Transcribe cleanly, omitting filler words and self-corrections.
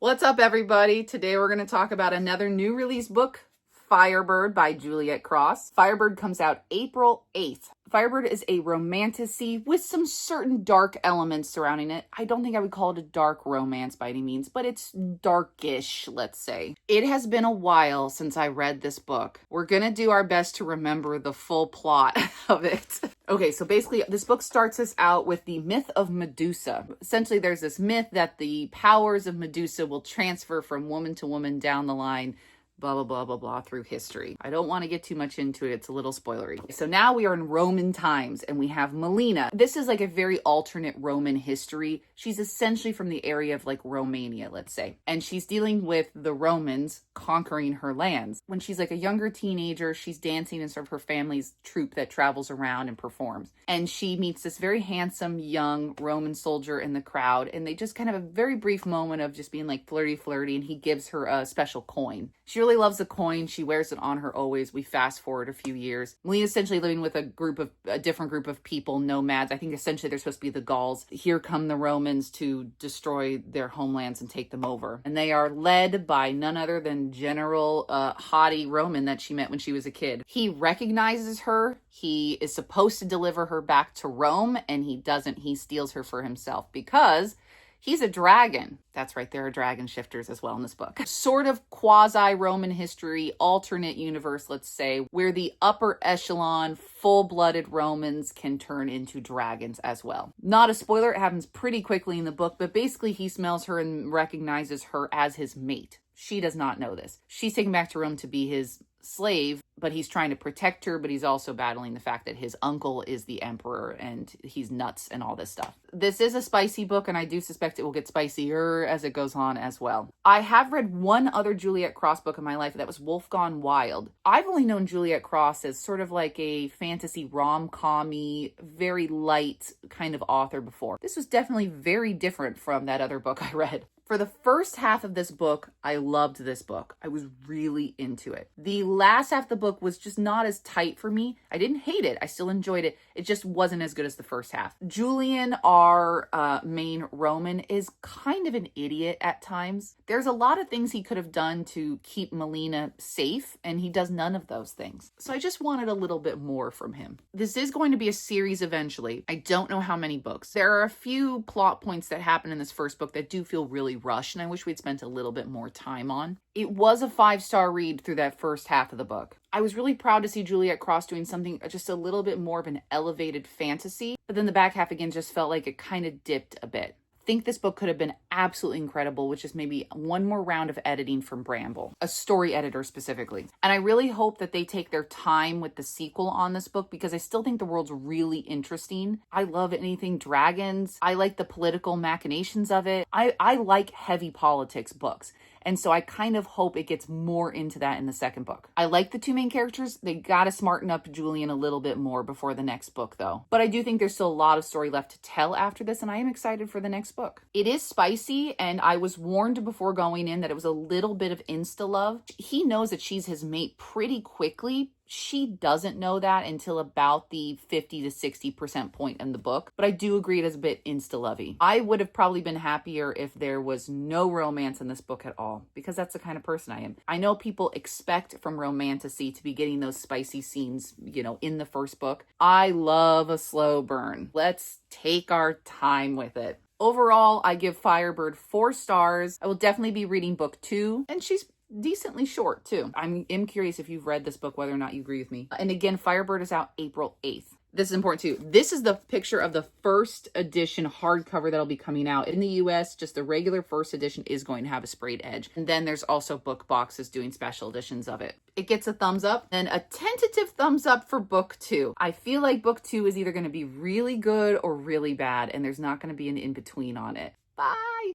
What's up, everybody? Today we're going to talk about another new release book, Firebird by Juliette Cross. Firebird comes out April 8th. Firebird is a romantasy with some certain dark elements surrounding it. I don't think I would call it a dark romance by any means, but it's darkish, let's say. It has been a while since I read this book. We're going to do our best to remember the full plot of it. Okay, so basically this book starts us out with the myth of Medusa. Essentially, there's this myth that the powers of Medusa will transfer from woman to woman down the line, blah, blah, blah, blah, blah, through history. I don't want to get too much into it. It's a little spoilery. So now we are in Roman times and we have Melina. This is like a very alternate Roman history. She's essentially from the area of like Romania, let's say. And she's dealing with the Romans conquering her lands. When she's like a younger teenager, she's dancing in sort of her family's troupe that travels around and performs. And she meets this very handsome young Roman soldier in the crowd. And they just kind of have a very brief moment of just being like flirty. And he gives her a special coin. She really loves the coin. She wears it on her always. We fast forward a few years. Melina's essentially living with a different group of people, nomads. I think essentially they're supposed to be the Gauls. Here come the Romans to destroy their homelands and take them over. And they are led by none other than General haughty Roman that she met when she was a kid. He recognizes her. He is supposed to deliver her back to Rome, and he doesn't. He steals her for himself because he's a dragon. That's right, there are dragon shifters as well in this book. Sort of quasi-Roman history, alternate universe, let's say, where the upper echelon, full-blooded Romans can turn into dragons as well. Not a spoiler, it happens pretty quickly in the book, but basically he smells her and recognizes her as his mate. She does not know this. She's taken back to Rome to be his slave, but he's trying to protect her, but he's also battling the fact that his uncle is the emperor and he's nuts and all this stuff. This is a spicy book, and I do suspect it will get spicier as it goes on as well. I have read one other Juliette Cross book in my life, that was Wolf Gone Wild. I've only known Juliette Cross as sort of like a fantasy rom-com-y, very light kind of author before. This was definitely very different from that other book I read. For the first half of this book, I loved this book. I was really into it. The last half of the book was just not as tight for me. I didn't hate it. I still enjoyed it. It just wasn't as good as the first half. Julian, our main Roman, is kind of an idiot at times. There's a lot of things he could have done to keep Melina safe, and he does none of those things. So I just wanted a little bit more from him. This is going to be a series eventually. I don't know how many books. There are a few plot points that happen in this first book that do feel really rushed, and I wish we'd spent a little bit more time on. It was a 5-star read through that first half of the book. I was really proud to see Juliette Cross doing something just a little bit more of an elevated fantasy, but then the back half again just felt like it kind of dipped a bit. I think this book could have been absolutely incredible with just maybe one more round of editing from Bramble, a story editor specifically. And I really hope that they take their time with the sequel on this book, because I still think the world's really interesting. I love anything dragons. I like the political machinations of it. I like heavy politics books. And so I kind of hope it gets more into that in the second book. I like the two main characters. They got to smarten up Julian a little bit more before the next book, though. But I do think there's still a lot of story left to tell after this, and I am excited for the next book. It is spicy, and I was warned before going in that it was a little bit of insta-love. He knows that she's his mate pretty quickly. She doesn't know that until about the 50 to 60% point in the book, but I do agree it is a bit insta-lovey. I would have probably been happier if there was no romance in this book at all, because that's the kind of person I am. I know people expect from romantasy to be getting those spicy scenes, in the first book. I love a slow burn. Let's take our time with it. Overall, I give Firebird 4 stars. I will definitely be reading book 2, and she's decently short too. I'm curious if you've read this book, whether or not you agree with me. And again, Firebird is out April 8th. This is important too. This is the picture of the first edition hardcover that'll be coming out. In the US, just the regular first edition is going to have a sprayed edge. And then there's also book boxes doing special editions of it. It gets a thumbs up, and a tentative thumbs up for book 2. I feel like book 2 is either going to be really good or really bad, and there's not going to be an in-between on it. Bye!